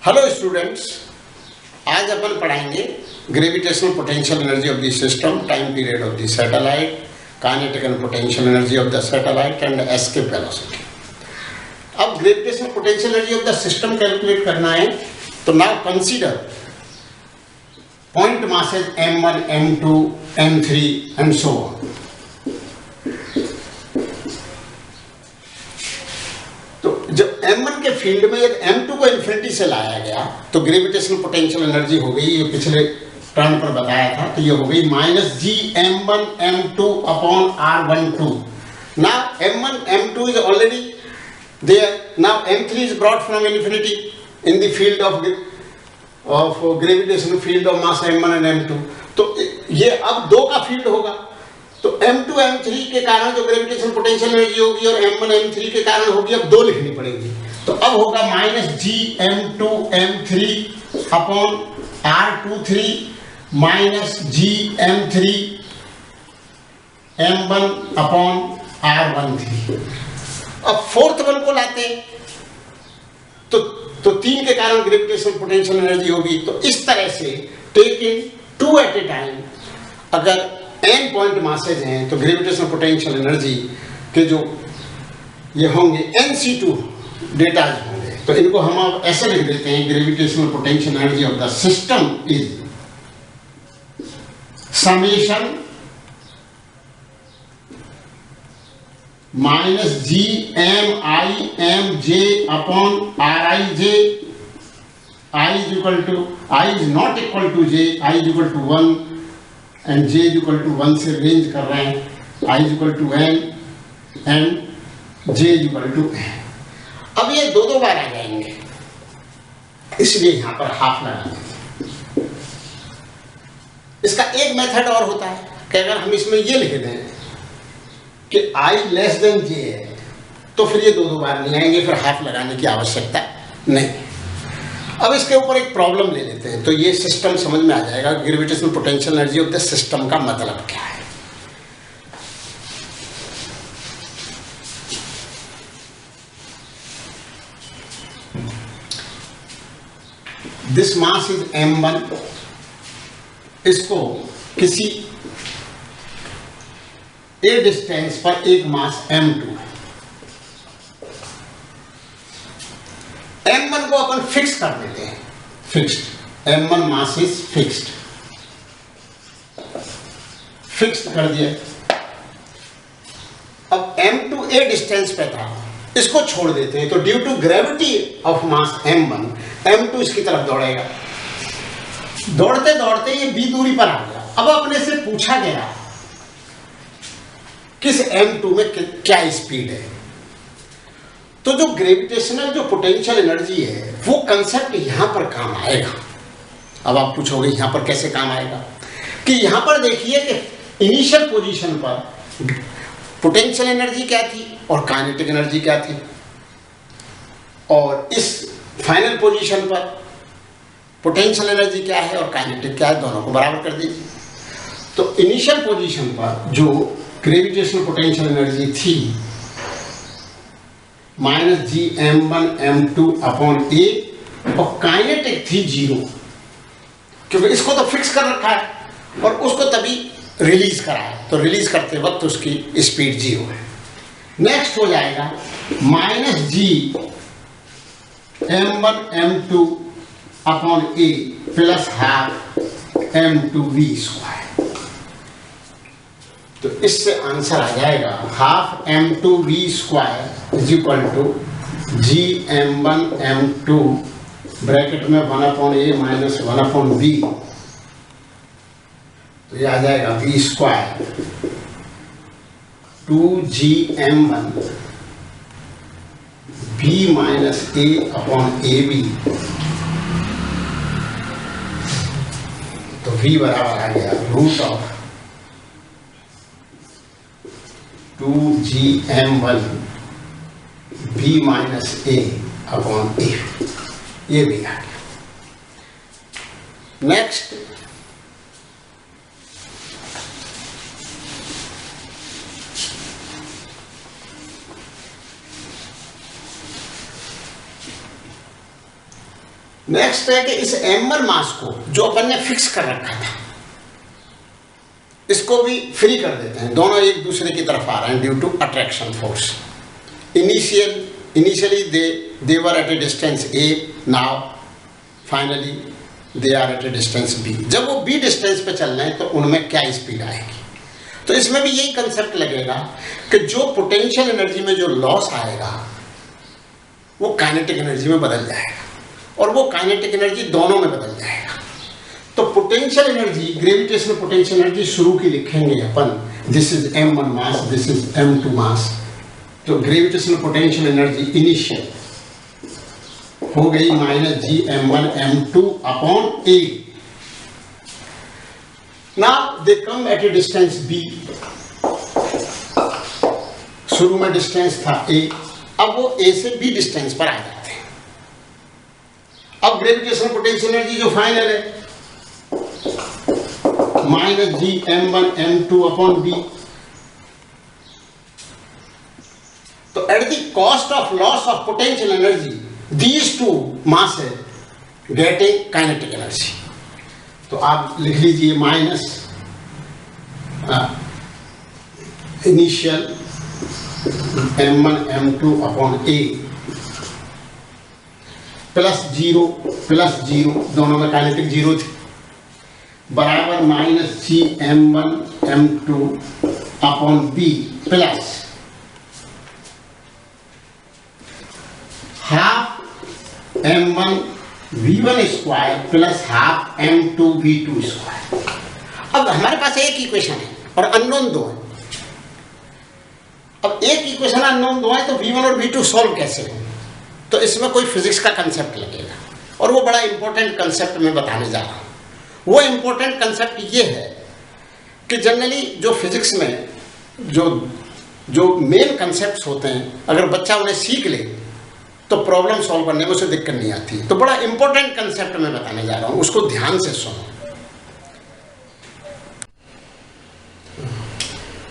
Hello students, आज अपन पढ़ाएंगे gravitational potential energy of the system, time period of the satellite, kinetic and potential energy of the satellite and escape velocity. अब gravitational potential energy of the system calculate करना है, तो now consider point masses m1, m2, m3 and so on. जब m1 के field में यदि m2 को infinity से लाया गया तो ग्रेविटेशनल पोटेंशियल एनर्जी हो गई, ये पिछले टर्न पर बताया था, तो ये हो गई -Gm1 m2 upon r12। Now m1 m2 is already there, now m3 is brought from infinity in the field of gravitational field of mass m1 and m2। तो ये अब दो का फील्ड होगा, तो m2 m3 के कारण जो ग्रेविटेशनल पोटेंशियल एनर्जी होगी और m1 m3 के कारण होगी, अब दो लिखनी पड़ेगी। तो अब होगा -Gm2 m3 upon r23 -Gm3 m1 upon r13। अब फोर्थ वन को लाते हैं तो तीन के कारण ग्रेविटेशनल पोटेंशियल एनर्जी होगी। तो इस तरह से taken two at a time, अगर n पॉइंट मासेज हैं तो ग्रेविटेशनल पोटेंशियल एनर्जी के जो ये होंगे nc2 डेटाज होंगे। तो इनको हम अब ऐसे लिख देते हैं, gravitational potential energy of the system is summation -Gmimj upon rij, I is not equal to j, I is equal to 1 and j is equal to 1 से रेंज कर रहे हैं, i is equal to n and j is equal to n। अब ये दो बार आ जाएंगे, इसलिए यहां पर हाफ लगाएंगे। इसका एक मेथड और होता है कि अगर हम इसमें ये लिख दें कि i लेस देन j है, तो फिर ये दो बार नहीं आएंगे, फिर हाफ लगाने की आवश्यकता नहीं। अब इसके ऊपर एक प्रॉब्लम ले लेते हैं, तो ये सिस्टम समझ में आ जाएगा gravitational potential energy of the system का मतलब क्या है। दिस मास इज m1, इसको किसी a डिस्टेंस पर एक मास m2 है। m1 को अपन फिक्स कर देते हैं, fixed m1 mass is fixed कर दिया। अब m2 a डिस्टेंस पे था, इसको छोड़ देते हैं, तो due to gravity of mass m1 m2 इसकी तरफ दौड़ेगा। दौड़ते दौड़ते ये b दूरी पर आ गया। अब अपने से पूछा गया किस m2 में क्या स्पीड है, तो जो ग्रेविटेशनल जो पोटेंशियल एनर्जी है वो कंसेप्ट यहां पर काम आएगा। अब आप पूछोगे यहां पर कैसे काम आएगा, कि यहां पर देखिए कि इनिशियल पोजीशन पर पोटेंशियल एनर्जी क्या थी और काइनेटिक एनर्जी क्या थी, और इस फाइनल पोजीशन पर पोटेंशियल एनर्जी क्या है और काइनेटिक क्या है, दोनों को बराबर कर दीजिए। तो इनिशियल पोजीशन पर जो ग्रेविटेशनल पोटेंशियल एनर्जी थी -Gm1 m2 अपॉन a, और काइनेटिक थी 0, क्योंकि इसको तो फिक्स कर रखा है और उसको तभी रिलीज करा है, तो रिलीज करते वक्त उसकी स्पीड 0 है। नेक्स्ट हो जाएगा -Gm1 m2 upon a plus half m2v square. तो इससे आंसर आ जाएगा half m2v square is equal to Gm1 m2 bracket में 1 upon a minus 1 upon b, तो ये आ जाएगा v square 2Gm1 b minus a upon ab। तो v बराबर आ गया root of 2Gm1 b minus a upon a, ये भी आ गया। नेक्स्ट नेक्स्ट है कि इस m1 मास को जो अपन ने फिक्स कर रखा था इसको भी फ्री कर देते हैं, दोनों एक दूसरे की तरफ आ रहे हैं due to attraction force. Initially they were at a distance a, now finally they are at a distance b। जब वो b डिस्टेंस पे चल रहे हैं तो उनमें क्या स्पीड आएगी, तो इसमें भी यही कंसेप्ट लगेगा कि जो पोटेंशियल एनर्जी में जो लॉस आएगा वो काइनेटिक एनर्जी में बदल जाएगा और वो काइनेटिक एनर्जी दोनों में बदल जाएगा। तो potential energy, gravitational potential energy शुरू की लिखेंगे अपन, this is m1 mass, this is m2 mass. तो ग्रेविटेशनल पोटेंशियल एनर्जी इनिशियल हो गई -Gm1 m2 upon a। Now they come at a distance b, शुरू में डिस्टेंस था a, अब वो a से b डिस्टेंस पर आ जाते हैं। अब ग्रेविटेशनल पोटेंशियल एनर्जी जो फाइनल है -Gm1 m2 अपॉन b। तो at the cost of loss of potential energy these two masses getting kinetic energy. तो आप लिख लीजिए minus initial m1 m2 upon a plus zero, दोनों में काइनेटिक जीरो थी, बराबर -Gm1 m2 upon b plus half m1 v1 square plus half m2 v2 square. अब हमारे पास एक इक्वेशन है और अननोन दो है। अब एक इक्वेशन अननोन दो है तो v1 और v2 सॉल्व कैसे हो, तो इसमें कोई फिजिक्स का कंसेप्ट लगेगा और वो बड़ा इंपॉर्टेंट कंसेप्ट मैं बताने जा रहा हूं। वो इंपॉर्टेंट कंसेप्ट ये है कि जनरली जो फिजिक्स में जो मेन कंसेप्ट्स होते हैं, अगर बच्चा उन्हें सीख ले तो प्रॉब्लम सॉल्व करने में उसे दिक्कत नहीं आती। तो बड़ा इंपॉर्टेंट कंसेप्ट मैं बताने जा रहा हूं, उसको ध्यान से सुनो।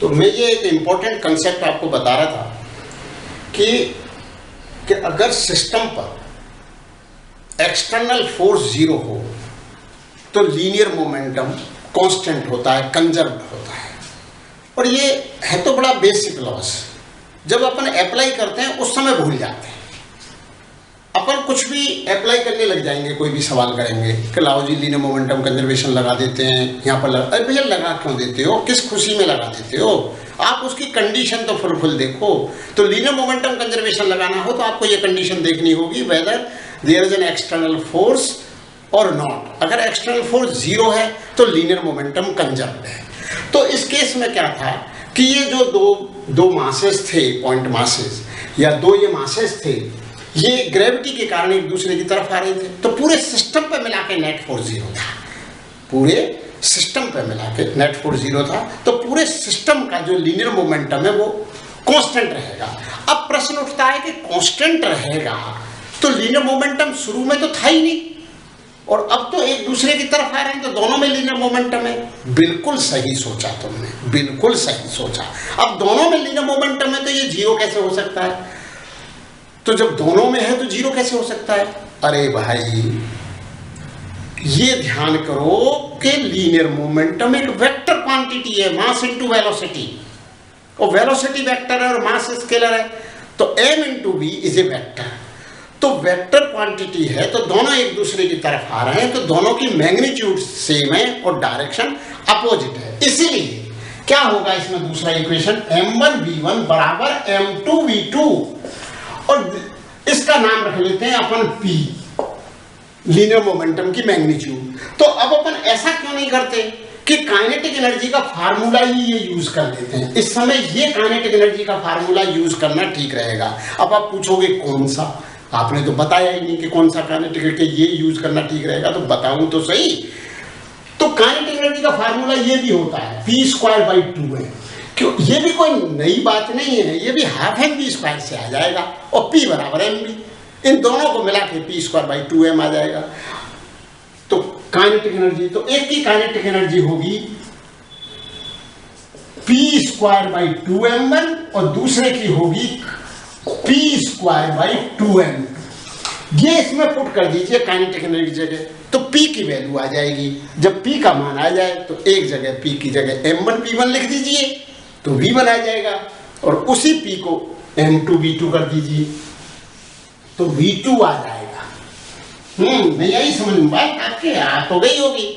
तो मैं ये एक इंपॉर्टेंट कंसेप्ट आपको बता रहा था कि अगर सिस्टम पर एक्सटर्नल फोर्स जीरो हो तो लीनियर मोमेंटम कांस्टेंट होता है, कंजर्व्ड होता है। और ये है तो बड़ा बेसिक लॉस, जब अपन अप्लाई करते हैं उस समय भूल जाते हैं। अपन कुछ भी अप्लाई करने लग जाएंगे, कोई भी सवाल करेंगे कि लाओ जी लीनियर मोमेंटम कंजर्वेशन लगा देते हैं यहाँ पर। अरे भैया लगा क्यों देते हो, किस खुशी में लगा देते हो, आप उसकी कंडीशन तो फुलफिल देखो। तो लीनियर मोमेंटम कंजर्वेशन लगाना हो तो आपको ये कंडीशन देखनी होगी whether there is an external force और नॉट। अगर एक्सटर्नल फोर्स जीरो है तो लीनियर मोमेंटम कंजर्व्ड है। तो इस केस में क्या था कि ये जो दो मासेस थे, पॉइंट मासेस या दो ये मासेस थे, ये ग्रेविटी के कारण एक दूसरे की तरफ आ रहे थे। तो पूरे सिस्टम पे मिला के नेट फोर्स जीरो था, पूरे सिस्टम पे मिला के नेट फोर्स जीरो था। तो पूरे सिस्टम का जो लीनियर मोमेंटम है वो कांस्टेंट रहेगा। अब प्रश्न उठता है कि कांस्टेंट रहेगा तो लीनियर मोमेंटम शुरू में तो था ही नहीं और अब तो एक दूसरे की तरफ आ रहे हैं, तो दोनों में लीनियर मोमेंटम है। बिल्कुल सही सोचा तुमने, बिल्कुल सही सोचा। अब दोनों में लीनियर मोमेंटम है तो ये जीरो कैसे हो सकता है, तो जब दोनों में है तो जीरो कैसे हो सकता है। अरे भाई ये ध्यान करो कि लीनियर मोमेंटम एक वेक्टर क्वांटिटी है, मास इनटू वेलोसिटी, और वेलोसिटी वेक्टर है और मास स्केलर है। तो m into v is a vector. तो वेक्टर क्वांटिटी है तो दोनों एक दूसरे की तरफ आ रहे हैं, तो दोनों की मैग्नीट्यूड सेम है और डायरेक्शन अपोजिट है। इसीलिए क्या होगा इसमें दूसरा इक्वेशन, m1 v1 बराबर m2 v2, और इसका नाम रख लेते हैं अपन p, लीनियर मोमेंटम की मैग्नीट्यूड। तो अब अपन ऐसा क्यों नहीं करते कि काइनेटिक एनर्जी का फार्मूला ही ये यूज कर लेते हैं। इस समय ये काइनेटिक एनर्जी का फार्मूला यूज करना ठीक रहेगा। अब आप पूछोगे कौन सा, आपने तो बताया ही नहीं कि कौन सा काइनेटिक के ये यूज करना ठीक रहेगा, तो बताऊं तो सही। तो काइनेटिक एनर्जी का फार्मूला ये भी होता है p²/2 है। क्यों, ये भी कोई नई बात नहीं है, ये भी हाफ एम बी स्क्वायर से आ जाएगा और p बराबर एम बी, इन दोनों को मिला के p²/2m आ जाएगा। तो काइनेटिक एनर्जी, तो एक की काइनेटिक एनर्जी होगी p²/2m1 और दूसरे की होगी p²/2m2। ये इसमें पुट कर दीजिए काइनेटिक एनर्जी की जगह, तो P की वैल्यू आ जाएगी। जब P का मान आ जाए तो एक जगह P की जगह M1P1 लिख दीजिए तो V1 आ जाएगा, और उसी P को M2V2 कर दीजिए तो V2 आ जाएगा। नहीं आई समझ में बात आपके? आ तो गई होगी।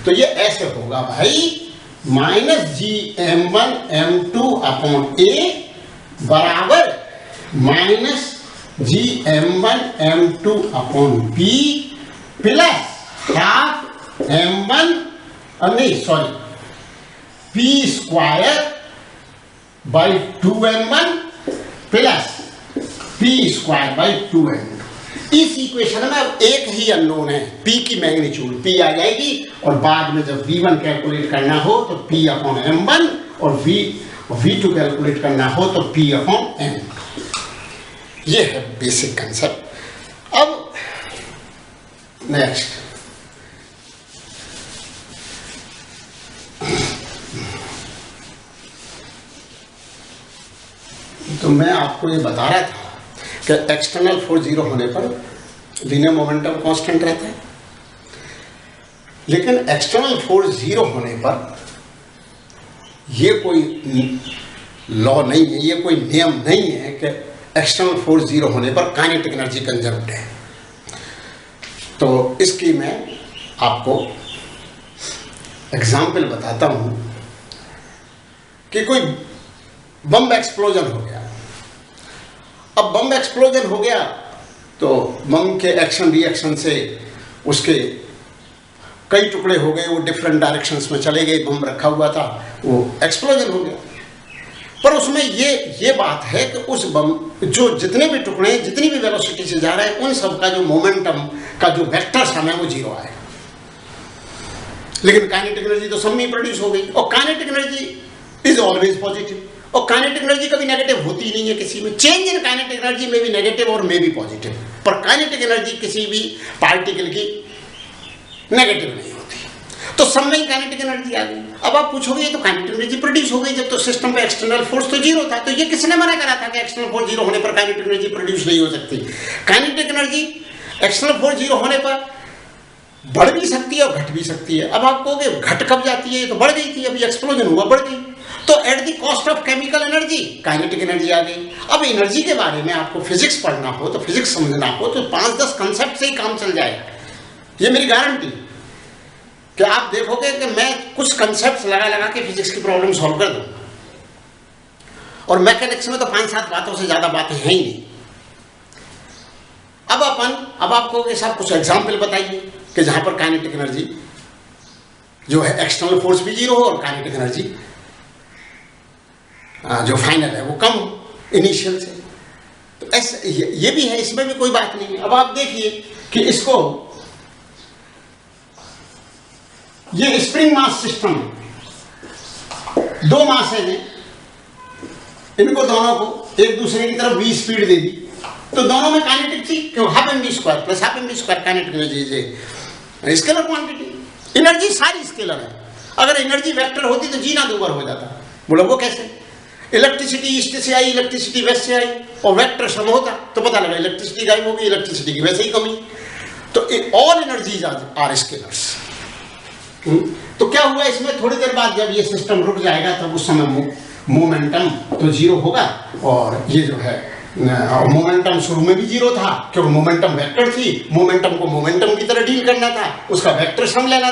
तो ये ऐसे होगा भाई, -GM1M2/A बराबर -GM1M2/B प्लस हाफ M1 नहीं sorry P square by 2M1 plus P square by 2M2। इस इक्वेशन में अब एक ही अननोन है, P की मैग्नीट्यूड P आ जाएगी, और बाद में जब V1 कैलकुलेट करना हो तो P/M1 और V2 कैलकुलेट करना हो तो P/M2। ये है बेसिक कंसेप्ट। अब नेक्स्ट, तो मैं आपको ये बता रहा था कि एक्सटर्नल फोर्स 0 होने पर लीनियर मोमेंटम कांस्टेंट रहता है, लेकिन एक्सटर्नल फोर्स 0 होने पर ये कोई लॉ नहीं है, ये कोई नियम नहीं है कि एक्सटर्नल फोर्स 0 होने पर काइनेटिक एनर्जी कंजर्व्ड है। तो इसकी मैं आपको एग्जाम्पल बताता हूं कि कोई बम एक्सप्लोजन हो गया। अब बम एक्सप्लोजन हो गया तो बम के एक्शन रिएक्शन से उसके कई टुकड़े हो गए, वो डिफरेंट डायरेक्शंस में चले गए, बम रखा हुआ था, वो एक्सप्लोजन हो गया। पर उसमें ये बात है कि उस बम जो जितने भी टुकड़े जितनी भी वेलोसिटी से जा रहे हैं उन सब का जो मोमेंटम का जो वेक्टर सम है वो 0 आएगा। लेकिन काइनेटिक एनर्जी तो सब में प्रोड्यूस हो गई, और kinetic energy is always positive, और काइनेटिक एनर्जी कभी नेगेटिव होती नहीं है किसी में। चेंज इन काइनेटिक एनर्जी में भी नेगेटिव और में भी पॉजिटिव, पर काइनेटिक एनर्जी किसी भी पार्टिकल की नेगेटिव नहीं होती। तो सब में ही काइनेटिक एनर्जी आ गई। अब आप पूछोगे ये तो काइनेटिक एनर्जी प्रोड्यूस हो गई, जब तो सिस्टम पे एक्सटर्नल फोर्स तो 0 था, तो ये किसने मना करा था कि एक्सटर्नल फोर्स 0 होने पर काइनेटिक एनर्जी प्रोड्यूस नहीं हो सकती? काइनेटिक एनर्जी एक्सटर्नल फोर्स 0 होने पर बढ़ भी सकती है और घट भी सकती है। अब आप कहोगे घट कब जाती है? ये तो बढ़ गई थी, अभी एक्सप्लोजन हुआ बढ़ गई, तो at the cost of chemical energy kinetic energy आ गई। अब एनर्जी के बारे में आपको फिजिक्स पढ़ना हो तो फिजिक्स समझना हो तो 5-10 कंसेप्ट से ही काम चल जाएगा, ये मेरी गारंटी। कि आप देखोगे कि मैं कुछ कंसेप्ट लगा के फिजिक्स की प्रॉब्लम सॉल्व कर दूंगा, और मैकेनिक्स में तो 5-7 बातों से ज्यादा बातें हैं ही नहीं। अब आप कहोगे साहब कुछ एग्जाम्पल बताइए कि जहां पर काइनेटिक एनर्जी जो है एक्सटर्नल फोर्स भी 0 हो और काइनेटिक एनर्जी जो फाइनल है वो कम हो इनिशियल से। तो ऐसे ये भी है, इसमें भी कोई बात नहीं है। अब आप देखिए कि इसको ये स्प्रिंग मास सिस्टम है, 2 मासें हैं, इनको दोनों को एक दूसरे की तरफ v स्पीड दे दी, तो दोनों में काइनेटिक थी, क्यों? Half mv square plus half mv square kinetic energy scalar quantity. Energy सारी स्केलर है। अगर एनर्जी वेक्टर होती तो जीना 2 बार हो जाता। बोलो वो कैसे? इलेक्ट्रिसिटी ईस्ट से आई, इलेक्ट्रिसिटी वेस्ट से आई, और वेक्टर सम होता तो पता लगा इलेक्ट्रिसिटी गायब होगी, इलेक्ट्रिसिटी की वैसे ही कमी। तो ऑल एनर्जीज आर स्केलर्स। तो क्या हुआ इसमें, थोड़ी देर बाद जब ये सिस्टम रुक जाएगा तब उस समय मोमेंटम तो 0 होगा, और ये जो है मोमेंटम शुरू में भी 0 था क्योंकि मोमेंटम वेक्टर थी, मोमेंटम को मोमेंटम की तरह डील करना था, उसका वेक्टर सम लेना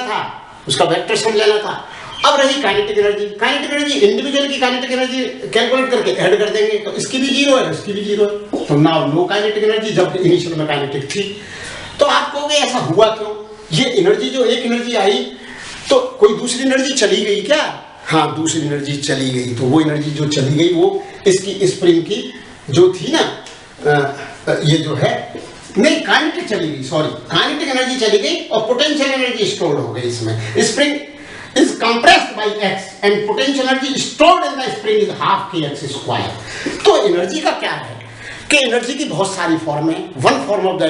था। अब रही kinetic energy. Kinetic energy individual की काइनेटिक एनर्जी कैलकुलेट करके ऐड कर देंगे, तो इसकी भी 0 है, इसकी भी 0 है, तो नाउ नो काइनेटिक एनर्जी, जब इनिशियल में काइनेटिक थी। तो आप कहोगे ऐसा हुआ क्यों? ये एनर्जी जो एक एनर्जी आई तो कोई दूसरी एनर्जी चली गई क्या? हाँ, दूसरी एनर्जी चली गई। तो वो एनर्जी जो चली गई वो इसकी स्प्रिंग की जो थी ना, ये जो है नहीं काइनेटिक चली गई, सॉरी काइनेटिक एनर्जी चली गई और पोटेंशियल एनर्जी स्टोर्ड हो गई इसमें। Spring is compressed by x and potential energy stored in the spring is half kx square। तो एनर्जी का क्या है कि एनर्जी की बहुत सारी फॉर्म है। One form of the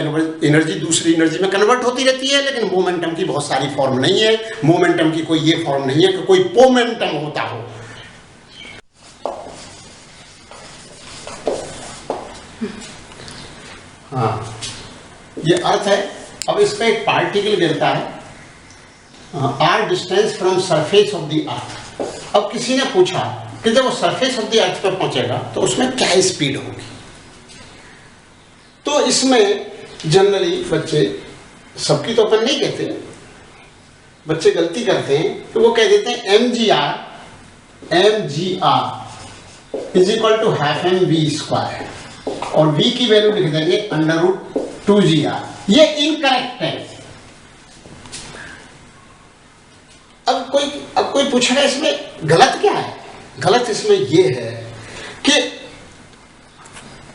energy दूसरी एनर्जी में कन्वर्ट होती रहती है, लेकिन मोमेंटम की बहुत सारी फॉर्म नहीं है। मोमेंटम की कोई ये फॉर्म नहीं है कि कोई पोमेंटम होता हो। हाँ, ये अर्थ है। अब इस पे एक पार्टिकल गिरता है, R distance from surface of the earth. अब किसी ने पूछा कि जब वो सरफेस ऑफ द अर्थ पर पहुंचेगा तो उसमें क्या स्पीड होगी। तो इसमें जनरली बच्चे, सबकी तो अपन नहीं कहते, बच्चे गलती करते हैं तो वो कह देते हैं M G R is equal to half M V square, और v की वैल्यू लिख देंगे √2gr। ये इनकरेक्ट है। अब कोई पूछेगा इसमें गलत क्या है। गलत इसमें ये है कि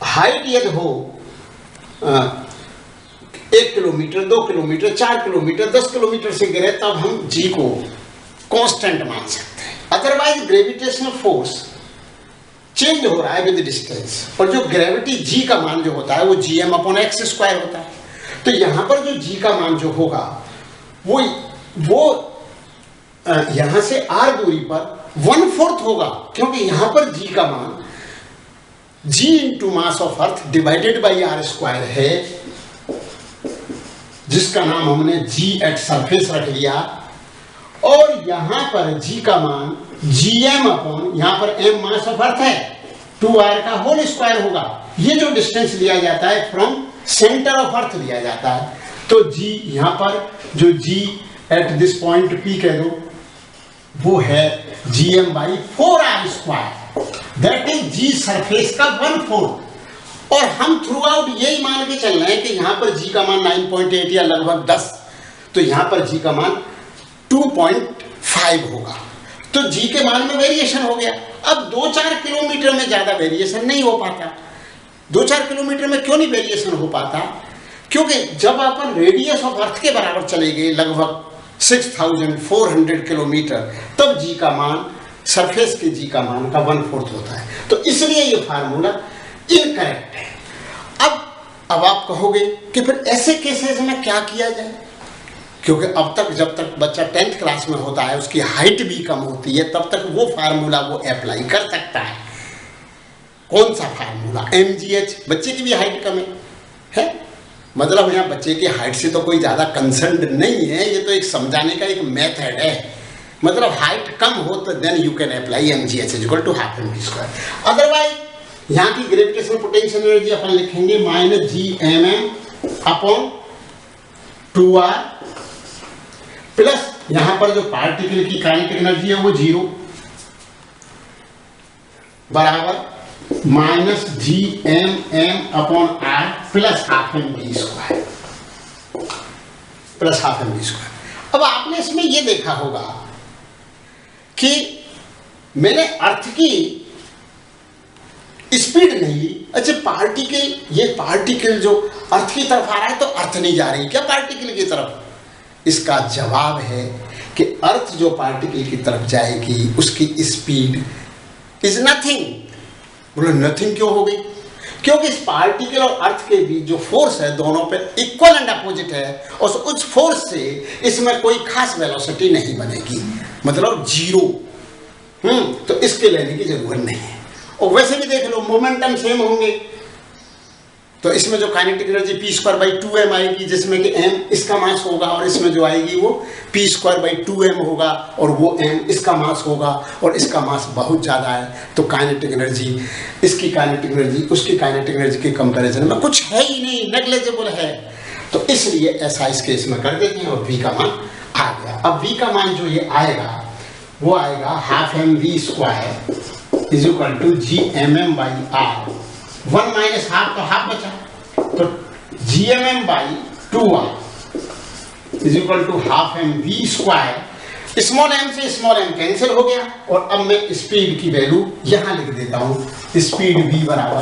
हाइट यदि हो 1 किलोमीटर, 2 किलोमीटर, 4 किलोमीटर, 10 किलोमीटर से गिरे तब हम g को कांस्टेंट मान सकते हैं। अदरवाइज ग्रेविटेशनल फोर्स चेंज हो रहा है विद डिस्टेंस, और जो ग्रेविटी g का मान जो होता है वो gm/x² होता है। तो यहां पर जो g का मान जो होगा वो यहां से r दूरी पर 1/4 होगा, क्योंकि यहां पर g का मान g into mass of earth divided by r² है, जिसका नाम हमने g एट सरफेस रख लिया, और यहां पर g का मान gm अपॉन, यहां पर m मास ऑफ अर्थ है, 2r का होल स्क्वायर होगा। ये जो डिस्टेंस लिया जाता है फ्रॉम सेंटर ऑफ अर्थ लिया जाता है। तो g यहां पर जो g at this point p कह दो वो है gm/4r², that is g surface का 1/4। और हम थ्रू आउट यही मान के चल रहे हैं कि यहां पर g का मान 9.8 या लगभग 10, तो यहां पर g का मान 2.5 होगा। तो g के मान में वेरिएशन हो गया। अब 2-4 किलोमीटर में ज्यादा वेरिएशन नहीं हो पाता। 2-4 किलोमीटर में क्यों नहीं वेरिएशन हो पाता? क्योंकि जब अपन रेडियस ऑफ अर्थ के बराबर चले गए लगभग 6400 किलोमीटर, तब g का मान सरफेस के g का मान का 1/4 होता है। तो इसलिए ये फार्मूला इनकरेक्ट है। अब आप कहोगे कि फिर ऐसे केसेस में क्या किया जाए, क्योंकि अब तक जब तक बच्चा 10th क्लास में होता है उसकी हाइट भी कम होती है, तब तक वो फार्मूला वो अप्लाई कर सकता है। कौन सा फार्मूला? mgh। बच्चे की भी हाइट कम है, मतलब यहाँ बच्चे की हाइट से तो कोई ज़्यादा कंसर्न नहीं है, ये तो एक समझाने का एक मेथड है। मतलब हाइट कम हो तो then you can apply mgh equal to half M V square. Otherwise यहाँ की ग्रेविटेशनल पोटेंशियल एनर्जी अपन लिखेंगे -gmm अपॉन 2r प्लस यहां पर जो पार्टिकल की काइनेटिक एनर्जी है वो 0 बराबर -gmm upon r plus half M V square, plus half M V square. अब आपने इसमें ये देखा होगा कि मैंने अर्थ की स्पीड नहीं ली। अच्छा पार्टिकल, ये पार्टिकल जो अर्थ की तरफ आ रहा है तो अर्थ नहीं जा रही क्या पार्टिकल की तरफ? इसका जवाब है कि अर्थ जो पार्टिकल की तरफ जाएगी उसकी स्पीड इज नथिंग। बोलो नथिंग क्यों हो गई? क्योंकि इस पार्टिकल और अर्थ के बीच जो फोर्स है दोनों पे इक्वल एंड अपोजिट है, और उस फोर्स से इसमें कोई खास वेलोसिटी नहीं बनेगी, मतलब 0। तो इसके लेने की जरूरत नहीं है। और वैसे भी देख लो मोमेंटम सेम होंगे, तो इसमें जो काइनेटिक एनर्जी p²/2m आएगी, जिसमें कि m इसका मास होगा, और इसमें जो आएगी वो p²/2m होगा, और वो m इसका मास होगा, और इसका मास बहुत ज़्यादा है। तो काइनेटिक एनर्जी, इसकी काइनेटिक एनर्जी उसकी काइनेटिक एनर्जी के कंपैरिजन में कुछ है ही नहीं, नेग्लिजिबल है। तो इसलिए ऐसा इस केस में कर देते हैं, और v का मान आ गया। अब v का मान जो ये आएगा वो आएगा half M V square is equal to gmm/r। 1 minus half तो हाफ बचा, तो gmm/2r is equal to half M V square. Small M से स्मॉल एम कैंसिल हो गया, और अब मैं स्पीड की वैल्यू यहां लिख देता हूं, स्पीड v बराबर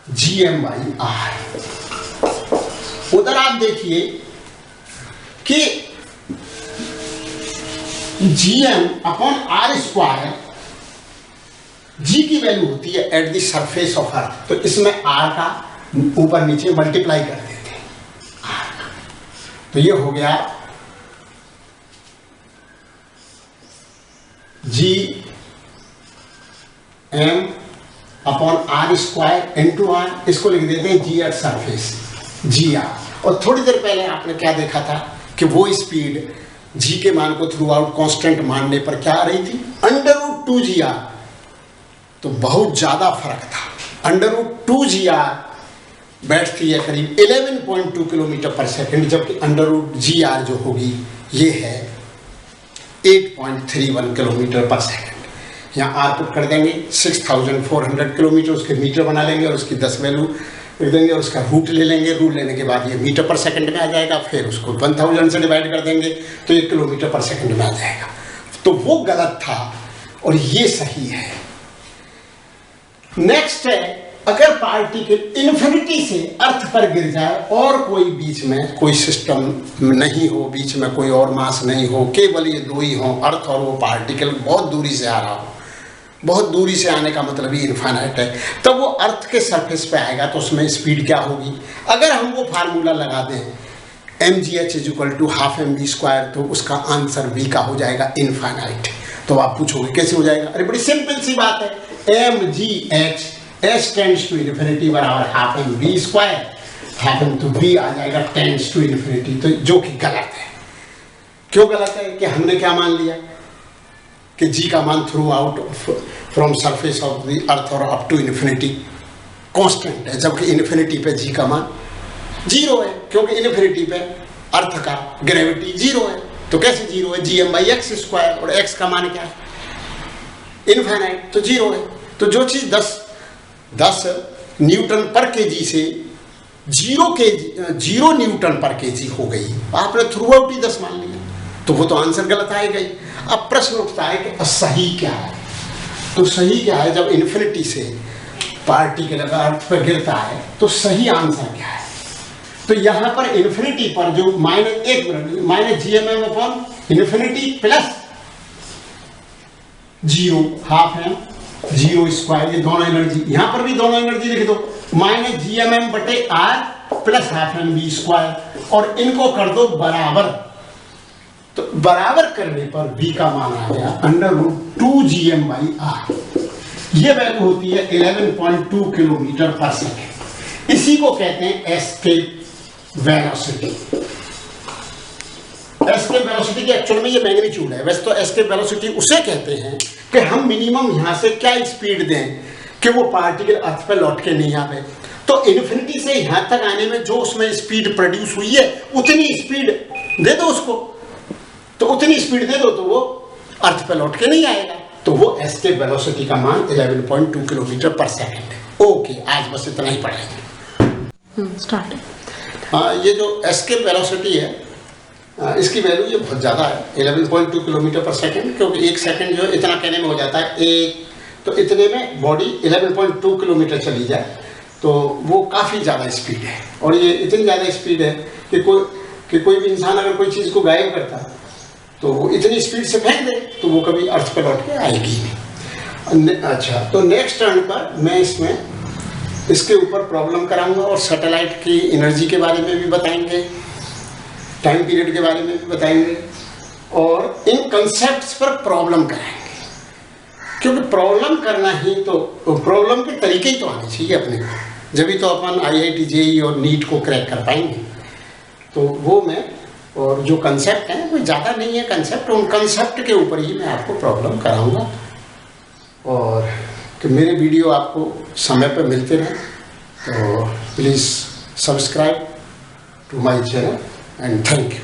√gm/r। उधर आप देखिए कि gm/r², g की वैल्यू होती है at the surface of earth, तो इसमें r का ऊपर नीचे मल्टीप्लाई कर देते हैं r का, तो ये हो गया gm upon R square into R, इसको लिख देते हैं G at surface, G R. और थोड़ी देर पहले आपने क्या देखा था कि वो स्पीड जी के मान को थ्रू आउट कांस्टेंट मानने पर क्या आ रही थी, √2 जी आर। तो बहुत ज़्यादा फर्क था। √2 जी आर बैठती है करीब 11.2 किलोमीटर पर सेकेंड, जबकि √जी आर जो होगी ये है 8.31 किलोमीटर पर सेकेंड। यहाँ आर पुट कर देंगे 6400 किलोमीटर, उसके मीटर बना लेंगे और उसकी 10 वैल्यू लिख देंगे और उसका रूट ले लेंगे। रूट लेने के बाद ये मीटर पर सेकंड में आ जाएगा, फिर उसको 1000 से डिवाइड कर देंगे तो ये किलोमीटर पर सेकंड में आ जाएगा। तो वो गलत था और ये सही है। नेक्स्ट है, अगर पार्टिकल इन्फिनिटी से अर्थ पर गिर जाए और कोई बीच में कोई सिस्टम नहीं हो, बीच में कोई और मास नहीं हो, केवल ये दो ही हो, अर्थ और वो पार्टिकल बहुत दूरी से आ रहा हो। बहुत दूरी से आने का मतलब ही इनफाइनाइट है। तब वो अर्थ के सरफेस पे आएगा तो उसमें स्पीड क्या होगी? अगर हम वो फार्मूला लगा दें mgh = ½ mv², तो उसका आंसर v का हो जाएगा इनफाइनाइट। तो आप पूछोगे कैसे हो जाएगा? अरे बड़ी सिंपल सी बात है, mgh s tends to infinity बराबर ½ mv², ½ m तो v आ जाएगा टेंड्स टू इन्फिनिटी, तो जो कि गलत है। क्यों गलत है? कि हमने क्या मान लिया कि जी का मान through out from surface of the अर्थ और अप टू इन्फिनिटी कांस्टेंट है, जबकि इन्फिनिटी पे जी का मान 0 है, क्योंकि इन्फिनिटी पे अर्थ का ग्रेविटी 0 है। तो कैसे 0 है? gm/x², और x का मान क्या है? इनफाइनाइट, तो 0 है। तो जो चीज 10 न्यूटन पर केजी से 0 न्यूटन पर केजी हो गई, आपने थ्रू आउट ही 10 मान लिया, तो वो तो आंसर गलत आएगा ही। अब प्रश्न उठता है कि सही क्या है? तो सही क्या है? जब इन्फिनिटी से पार्टिकल अगर अर्थ पर गिरता है तो सही आंसर क्या है? तो यहाँ पर इन्फिनिटी पर जो -gmm/∞ प्लस 0 ½ m 0², ये दोनों एनर्जी, यहाँ पर भी दोनों एनर्जी लिख दो, -gmm/r प्लस ½ mv², और इनको कर दो बराबर। तो बराबर करने पर v का मान आ गया √2 gm/r। ये वैल्यू होती है 11.2 किलोमीटर पर सेकेंड। इसी को कहते हैं एस्केप वेलोसिटी। एस्केप वेलोसिटी की एक्चुअल में ये मैग्नीट्यूड है। वैसे तो एस्केप वेलोसिटी उसे कहते हैं कि हम मिनिमम यहां से क्या स्पीड दें कि वो पार्टिकल अर्थ पे लौट के नहीं आवे। तो इन्फिनिटी से यहां तक आने में जो उसमें स्पीड प्रोड्यूस हुई है उतनी स्पीड दे दो उसको, तो उतनी स्पीड दे दो तो वो अर्थ पे लौट के नहीं आएगा। तो वो एस्केप वेलोसिटी का मान 11.2 किलोमीटर पर सेकेंड है। ओके, आज बस इतना ही पढ़ेंगे। स्टार्ट। ये जो एस्केप वेलोसिटी है इसकी वैल्यू ये बहुत ज़्यादा है, 11.2 किलोमीटर पर सेकेंड, क्योंकि एक सेकेंड जो है इतना कहने में हो जाता है एक, तो इतने में बॉडी 11.2 किलोमीटर चली जाए तो वो काफ़ी ज़्यादा स्पीड है। और ये इतनी ज़्यादा स्पीड है कि कोई भी इंसान अगर कोई चीज़ को गायब करता है तो वो इतनी स्पीड से फेंक दे तो वो कभी अर्थ पर लौट के आएगी नहीं। अच्छा, तो नेक्स्ट टर्न पर मैं इसके ऊपर प्रॉब्लम कराऊंगा और सैटेलाइट की एनर्जी के बारे में भी बताएंगे, टाइम पीरियड के बारे में भी बताएंगे, और इन कंसेप्ट्स पर प्रॉब्लम कराएंगे। क्योंकि प्रॉब्लम करना ही तो प्रॉब्लम के तरीके ही तो आने चाहिए अपने को, जब तो अपन IIT JEE और नीट को क्रैक कर पाएंगे। तो वो मैं, और जो कंसेप्ट हैं कोई ज़्यादा नहीं है कंसेप्ट, उन कंसेप्ट के ऊपर ही मैं आपको प्रॉब्लम कराऊंगा। और कि मेरे वीडियो आपको समय पर मिलते रहें तो please subscribe to my channel and thank you.